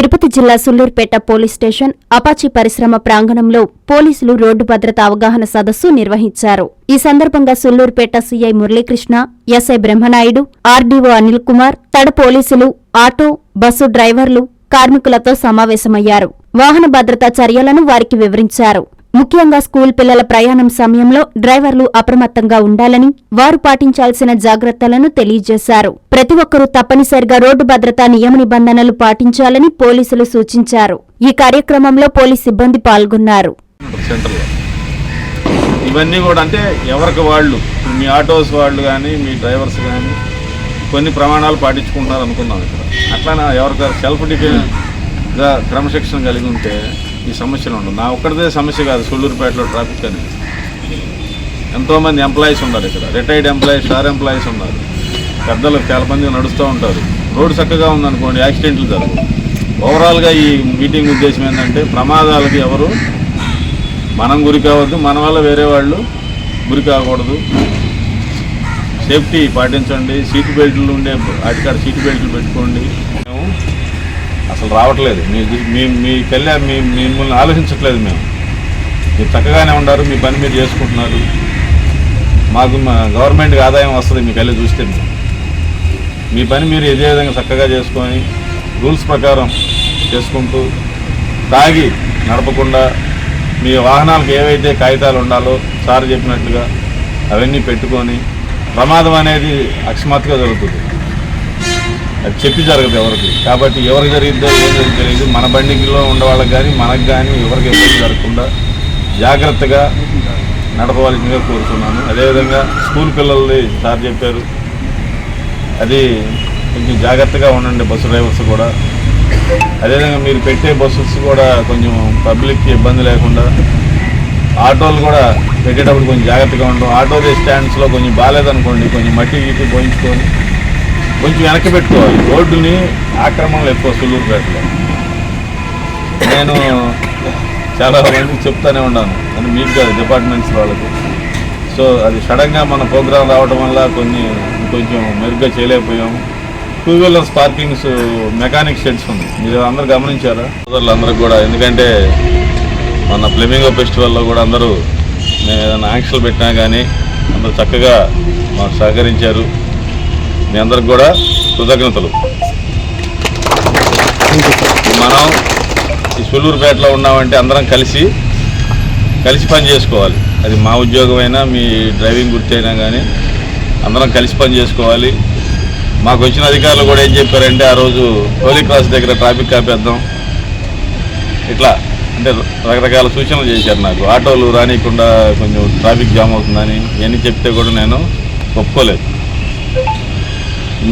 తిరుపతి జిల్లా Sullurpeta police station Apache పరిశ్రమ ప్రాంగణంలో పోలీసులు రోడ్డు భద్రత అవగాహన సదస్సు నిర్వహించారు. ఈ సందర్భంగా Sullurpeta CI Muralikrishna, SI Brahmanaidu, RDO Anil Kumar, Tada పోలీసులు, ఆటో, బస్సు డ్రైవర్లు, కార్మికులతో సమావేశమయ్యారు. వాహన భద్రతా చర్యలను వారికి వివరించారు. ముఖ్యంగా స్కూల్ పిల్లల ప్రయాణం సమయంలో డ్రైవర్లు అప్రమత్తంగా ఉండాలని, వారు పాటించాల్సిన జాగ్రత్తలను తెలియజేశారు. ప్రతి ఒక్కరూ తప్పనిసరిగా రోడ్డు భద్రతా నియమ నిబంధనలు పాటించాలని పోలీసులు సూచించారు. ఈ కార్యక్రమంలో పోలీస్ సిబ్బంది పాల్గొన్నారు. ఇవన్నీ కూడా అంటే ఎవరికి వాళ్ళు, మీ ఆటోస్ వాళ్ళు కానీ, మీ డ్రైవర్స్ కానీ కొన్ని ప్రమాణాలు పాటించుకుంటున్నారు అనుకుందాం. ఇక్కడ అట్లా ఎవరికైనా సెల్ఫ్ డిఫెన్స్గా క్రమశిక్షణ కలిగి ఉంటే ఈ సమస్యలు ఉండవు. నా ఒక్కడిదే సమస్య కాదు. సుళ్లూరుపేటలో ట్రాఫిక్ అనేది ఎంతోమంది ఎంప్లాయీస్ ఉన్నారు. ఇక్కడ రిటైర్డ్ ఎంప్లాయీస్, షార్ ఎంప్లాయీస్ ఉన్నారు. పెద్దలు చాలా మంది నడుస్తూ ఉంటారు. రోడ్డు చక్కగా ఉందనుకోండి, యాక్సిడెంట్లు జరగవు. ఓవరాల్గా ఈ మీటింగ్ ఉద్దేశం ఏంటంటే ప్రమాదాలకి ఎవరు మనం గురి కావద్దు, మన వల్ల వేరే వాళ్ళు గురి కాకూడదు. సేఫ్టీ పాటించండి. సీట్ బెల్ట్లు ఉండే అటుకాడ సీట్ బెల్ట్లు పెట్టుకోండి. అసలు రావట్లేదు మీకెళ్ళా మిమ్మల్ని ఆలోచించట్లేదు. మీరు చక్కగానే ఉన్నారు, మీ పని మీరు చేసుకుంటున్నారు. మాకు గవర్నమెంట్కి ఆదాయం వస్తుంది మీకెళ్ళి చూస్తే. మీ పని మీరు ఇదే విధంగా చక్కగా చేసుకొని రూల్స్ ప్రకారం చేసుకుంటూ తాగి నడపకుండా మీ వాహనాలకు ఏవైతే కాగితాలు ఉండాలో సార్ చెప్పినట్లుగా అవన్నీ పెట్టుకొని, ప్రమాదం అనేది అకస్మాత్తుగా జరుగుతుంది. అది చెప్పి జరగదు ఎవరికి. కాబట్టి ఎవరికి జరిగిద్దో ఏం జరిగిందో తెలియదు. మన బండిలో ఉండే వాళ్ళకి కానీ మనకు కానీ ఎవరికి ఇబ్బంది జరగకుండా జాగ్రత్తగా నడపవలసిందిగా కోరుతున్నాను. అదేవిధంగా స్కూల్ పిల్లలది సార్ చెప్పారు, అది కొంచెం జాగ్రత్తగా ఉండండి. బస్సు డ్రైవర్స్ కూడా అదేవిధంగా మీరు పెట్టే బస్సెస్ కూడా కొంచెం పబ్లిక్కి ఇబ్బంది లేకుండా, ఆటోలు కూడా పెట్టేటప్పుడు కొంచెం జాగ్రత్తగా ఉండడం. ఆటో స్టాండ్స్లో కొంచెం బాగాలేదనుకోండి, కొంచెం మట్టి గీటి పోయించుకొని కొంచెం వెనక్కి పెట్టుకోవాలి. రోడ్డుని ఆక్రమణలు ఎక్కువ సుళ్లూరుపేటలో. నేను చాలా మందికి చెప్తానే ఉన్నాను, అని మీకు కాదు, డిపార్ట్మెంట్స్ వాళ్ళకి. సో అది సడన్గా మన ప్రోగ్రాం రావడం వల్ల కొంచెం మెరుగ్గా చేయలేకపోయాము. 2 వీలర్స్ పార్కింగ్స్ మెకానిక్ షెడ్స్ ఉంది, మీరు అందరూ గమనించారా? అందరికి కూడా, ఎందుకంటే మన ఫ్లెమింగో ఫెస్టివల్లో కూడా అందరూ నేను ఏదైనా ఆంక్షలు పెట్టినా కానీ అందరూ చక్కగా మాకు సహకరించారు. మీ అందరికి కూడా కృతజ్ఞతలు. మనం ఈ సుళ్లూరుపేటలో ఉన్నామంటే అందరం కలిసి పని చేసుకోవాలి. అది మా ఉద్యోగమైనా, మీ డ్రైవింగ్ వృత్తి అయినా కానీ అందరం కలిసి పని చేసుకోవాలి. మాకు వచ్చిన అధికారులు కూడా ఏం చెప్పారంటే, ఆ రోజు హోలీ క్రాస్ దగ్గర ట్రాఫిక్ ఆపేద్దాం, ఇట్లా అంటే రకరకాల సూచనలు చేశారు నాకు. ఆటోలు రానియకుండా కొంచెం ట్రాఫిక్ జామ్ అవుతుందని ఇవన్నీ చెప్తే కూడా నేను ఒప్పుకోలేదు.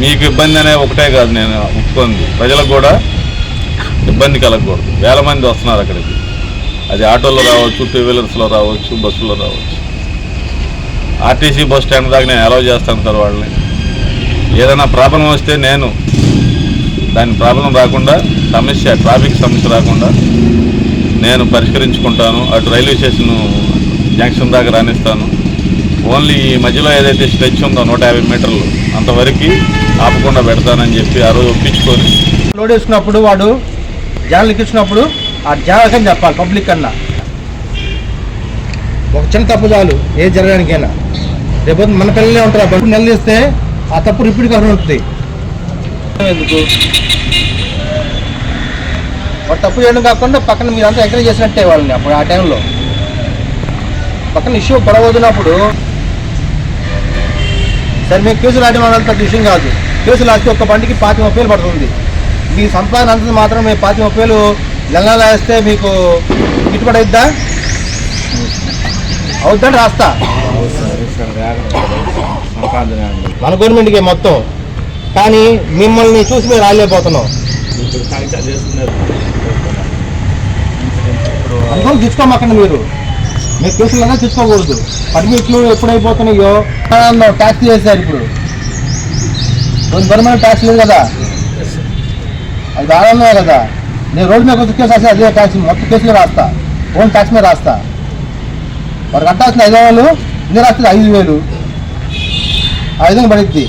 మీకు ఇబ్బంది అనే ఒకటే కాదు నేను ఒప్పుకుంది, ప్రజలకు కూడా ఇబ్బంది కలగకూడదు. వేల మంది వస్తున్నారు అక్కడికి. అది ఆటోలో రావచ్చు, 2 వీలర్స్లో రావచ్చు, బస్సులో రావచ్చు. ఆర్టీసీ బస్ స్టాండ్ దాకా నేను అలౌ చేస్తాను సార్ వాళ్ళని. ఏదైనా ప్రాబ్లం వస్తే నేను దాని ప్రాబ్లం రాకుండా, ట్రాఫిక్ సమస్య రాకుండా నేను పరిష్కరించుకుంటాను. అటు రైల్వే స్టేషన్ జంక్షన్ దాకా రాణిస్తాను. ఓన్లీ ఈ మధ్యలో ఏదైతే స్ట్రెచ్ ఉందో 150 మీటర్లు అంతవరకు ఆపకుండా పెడతానని చెప్పి ఆ రోజు ఒప్పించుకొని, లోడ్ వేసుకున్నప్పుడు వాడు జనాలకి ఇచ్చినప్పుడు ఆ జాగ్రత్తగా చెప్పాలి. పబ్లిక్ కన్నా ఒక చిన్న తప్పు చాలు ఏది జరగడానికైనా. రేపు మన పిల్లలే ఉంటారు, ఆ బస్సు నిలదీస్తే ఆ తప్పు రిపీట్ కాకుండా ఉంటుంది. ఎందుకు వాడు తప్పు చేయడం కాకుండా పక్కన మీరంతా ఎంకరేజ్ చేసినట్టే వాళ్ళని. అప్పుడు ఆ టైంలో పక్కన ఇష్యూ పడవద్దునప్పుడు సరే మేము కేసులు ఆడడం అనేది పెద్ద విషయం కాదు. కేసులు రాస్తే ఒక్క బండికి 25-30 పడుతుంది. మీ సంపాదన అంతా మాత్రం మేము 25-30 నెల వేస్తే మీకు గిట్టుబడి అవుద్దా? అవుద్దని రాస్తా. మన గవర్నమెంట్కి మొత్తం, కానీ మిమ్మల్ని చూసి మేము రాలేకపోతున్నాం. అనుకోని తీసుకోమాకండి. మీరు కేసులుగా తీసుకోకూడదు. పర్మిట్లు ఎప్పుడైపోతున్నాయో ట్యాక్స్ చేశారు. ఇప్పుడు గవర్నమెంట్ ట్యాక్స్ లేదు కదా, అది బాగానే కదా. నేను రోడ్డు మీద వచ్చి కేసు రాస్తే అదే ట్యాక్స్ మొత్తం కేసులో రాస్తా, ఓన్ ట్యాక్స్ మీద రాస్తా. వారు కట్టాల్సిన 5,000 నేను రాస్తుంది 5,000. ఆ విధంగా పడిద్ది.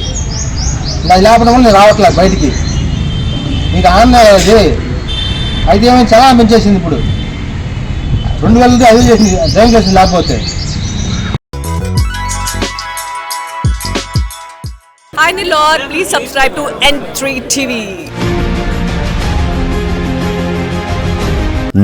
అది లేకపోవడం వల్ల నేను రావట్లేదు బయటికి. మీకు ఆనందం అది అయితే ఏమైనా చాలా పెంచేసింది ఇప్పుడు 2000 5 చేసింది డ్రైవింగ్ లైసెన్స్ లేకపోతే. Hi Nilor, please subscribe to N3 TV.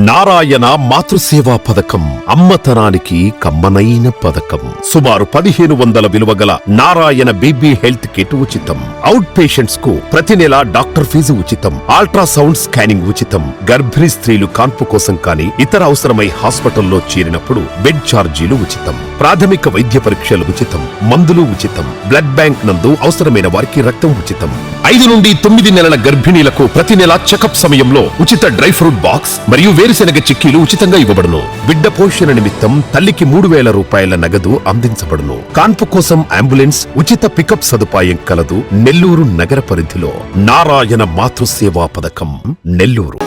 Narayana Matruseva పథకం అమ్మతనానికి కమ్మనైన పథకం. సుమారు 1500 విలువ గల నారాయణ బీబీ హెల్త్ కిట్ ఉచితం. అవుట్ పేషెంట్స్ కు ప్రతి నెల డాక్టర్ ఫీజు ఉచితం. అల్ట్రాసౌండ్ స్కానింగ్ ఉచితం. గర్భిణీ స్త్రీలు కాన్పు కోసం కానీ ఇతర అవసరమై హాస్పిటల్లో చేరినప్పుడు బెడ్ ఛార్జీలు ఉచితం. ప్రాథమిక వైద్య పరీక్షలు ఉచితం. మందులు ఉచితం. బ్లడ్ బ్యాంక్ నందు అవసరమైన వారికి రక్తం ఉచితం. 5 నుండి 9 నెలల గర్భిణీలకు ప్రతి నెల చెకప్ సమయంలో ఉచిత డ్రై ఫ్రూట్ బాక్స్ మరియు వేరుశెనగ చిక్కీలు ఉచితంగా ఇవ్వబడును. బిడ్డ పోషణ నిమిత్తం తల్లికి 3000 రూపాయల నగదు అందించబడును. కాన్పు కోసం అంబులెన్స్ ఉచిత పికప్ సదుపాయం కలదు. నెల్లూరు నగర పరిధిలో నారాయణ మాతృసేవా పథకం నెల్లూరు.